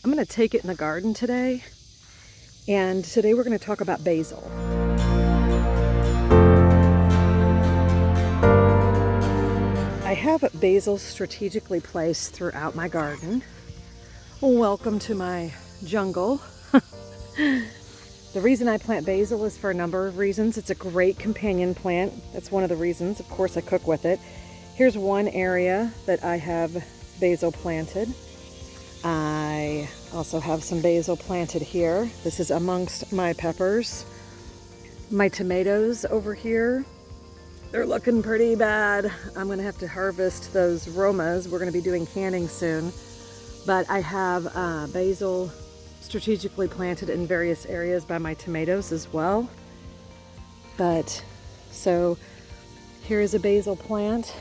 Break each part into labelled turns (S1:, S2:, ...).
S1: I'm going to take it in the garden today, and today we're going to talk about basil. I have basil strategically placed throughout my garden. Welcome to my jungle. The reason I plant basil is for a number of reasons. It's a great companion plant. That's one of the reasons. Of course, I cook with it. Here's one area that I have basil planted. I also have some basil planted here. This is amongst my peppers. My tomatoes over here, they're looking pretty bad. I'm gonna have to harvest those Romas. We're gonna be doing canning soon. But I have basil strategically planted in various areas by my tomatoes as well. But so here is a basil plant.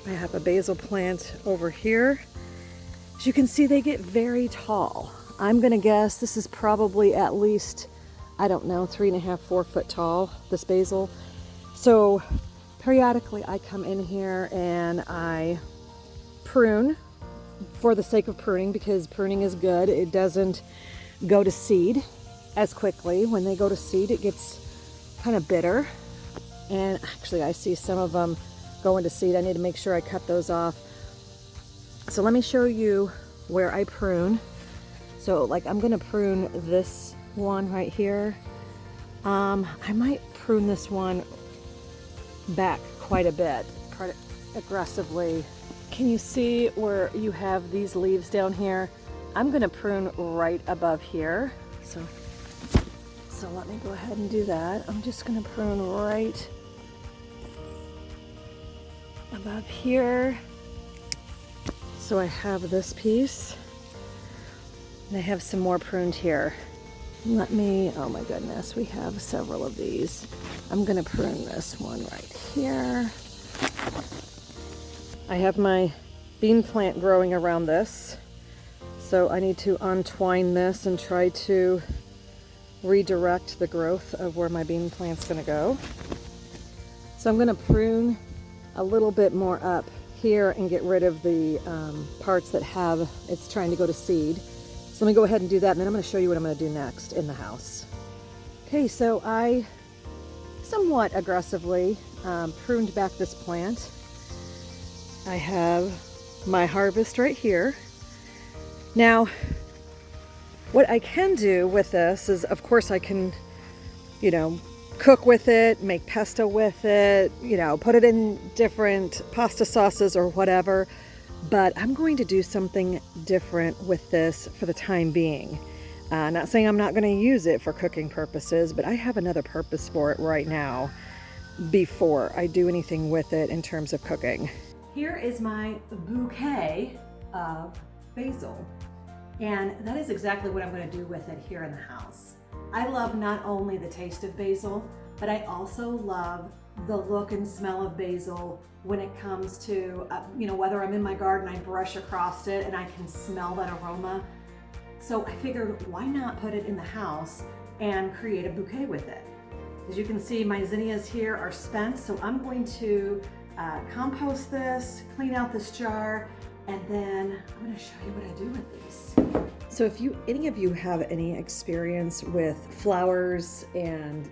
S1: I have a basil plant over here. As you can see, they get very tall. I'm gonna guess this is probably at least, I don't know, 3.5, 4 foot tall, this basil. So periodically I come in here and I prune for the sake of pruning, because pruning is good. It doesn't go to seed as quickly. When they go to seed, it gets kind of bitter. And actually I see some of them going to seed. I need to make sure I cut those off. So let me show you where I prune. So like I'm gonna prune this one right here. I might prune this one back quite a bit, quite aggressively. Can you see where you have these leaves down here? I'm gonna prune right above here. So let me go ahead and do that. I'm just gonna prune right above here. So I have this piece, and I have some more pruned here. Oh my goodness, we have several of these. I'm gonna prune this one right here. I have my bean plant growing around this, so I need to untwine this and try to redirect the growth of where my bean plant's gonna go. So I'm gonna prune a little bit more up here and get rid of the parts that it's trying to go to seed. So let me go ahead and do that, and then I'm gonna show you what I'm gonna do next in the house. Okay, so I somewhat aggressively pruned back this plant. I have my harvest right here. Now, what I can do with this is, of course, I can, cook with it, make pesto with it, put it in different pasta sauces or whatever. But I'm going to do something different with this for the time being. Not saying I'm not going to use it for cooking purposes, but I have another purpose for it right now before I do anything with it in terms of cooking. Here is my bouquet of basil, and that is exactly what I'm going to do with it here in the house. I love not only the taste of basil, but I also love the look and smell of basil when it comes to, whether I'm in my garden, I brush across it and I can smell that aroma. So I figured, why not put it in the house and create a bouquet with it? As you can see, my zinnias here are spent, so I'm going to compost this, clean out this jar, and then I'm going to show you what I do with these. So if any of you have any experience with flowers, and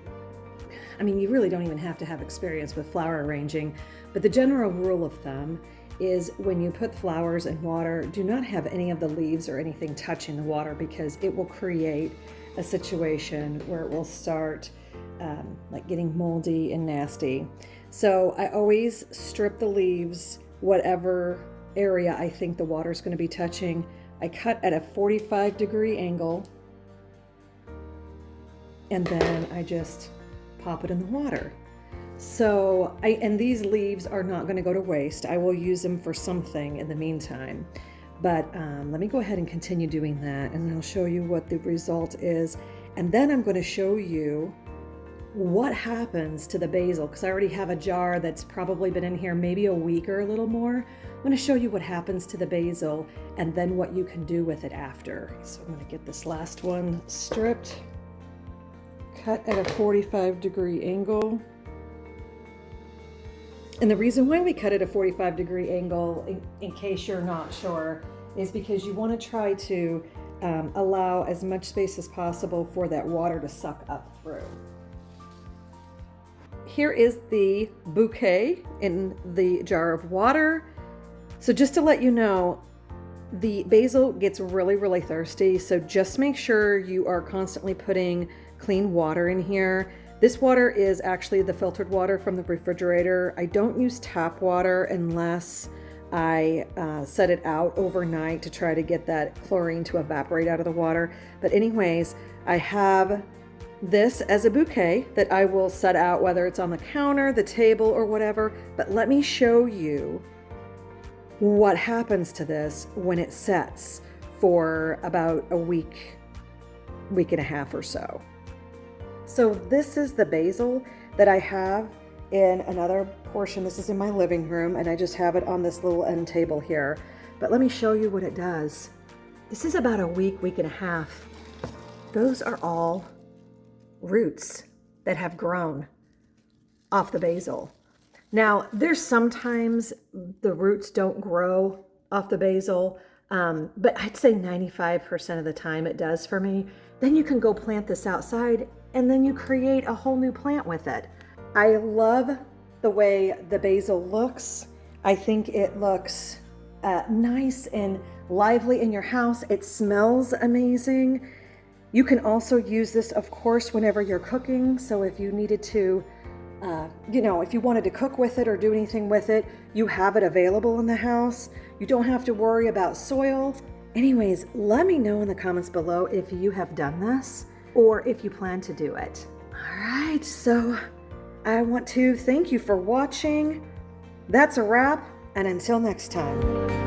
S1: you really don't even have to have experience with flower arranging, but the general rule of thumb is when you put flowers in water, do not have any of the leaves or anything touching the water, because it will create a situation where it will start like getting moldy and nasty. So I always strip the leaves, whatever area I think the water is going to be touching. I cut at a 45-degree angle, and then I just pop it in the water. So and these leaves are not going to go to waste. I will use them for something in the meantime. But let me go ahead and continue doing that, and I'll show you what the result is. And then I'm going to show you what happens to the basil, because I already have a jar that's probably been in here maybe a week or a little more. I'm going to show you what happens to the basil and then what you can do with it after. So I'm going to get this last one stripped, cut at a 45-degree angle. And the reason why we cut at a 45-degree angle, in case you're not sure, is because you want to try to allow as much space as possible for that water to suck up through. Here is the bouquet in the jar of water. So just to let you know, the basil gets really thirsty, so just make sure you are constantly putting clean water in here. This water is actually the filtered water from the refrigerator. I don't use tap water unless I set it out overnight to try to get that chlorine to evaporate out of the water. But anyways, I have this as a bouquet that I will set out, whether it's on the counter, the table, or whatever. But let me show you what happens to this when it sets for about a week and a half or so. So this is the basil that I have in another portion. This is in my living room, and I just have it on this little end table here. But let me show you what it does. This is about a week and a half. Those are all roots that have grown off the basil. Now, there's sometimes the roots don't grow off the basil, but I'd say 95% of the time it does for me. Then you can go plant this outside, and then you create a whole new plant with it. I love the way the basil looks. I think it looks nice and lively in your house. It smells amazing. You can also use this, of course, whenever you're cooking. So if you needed to, if you wanted to cook with it or do anything with it, you have it available in the house. You don't have to worry about soil. Anyways, let me know in the comments below if you have done this or if you plan to do it. All right, so I want to thank you for watching. That's a wrap, and until next time.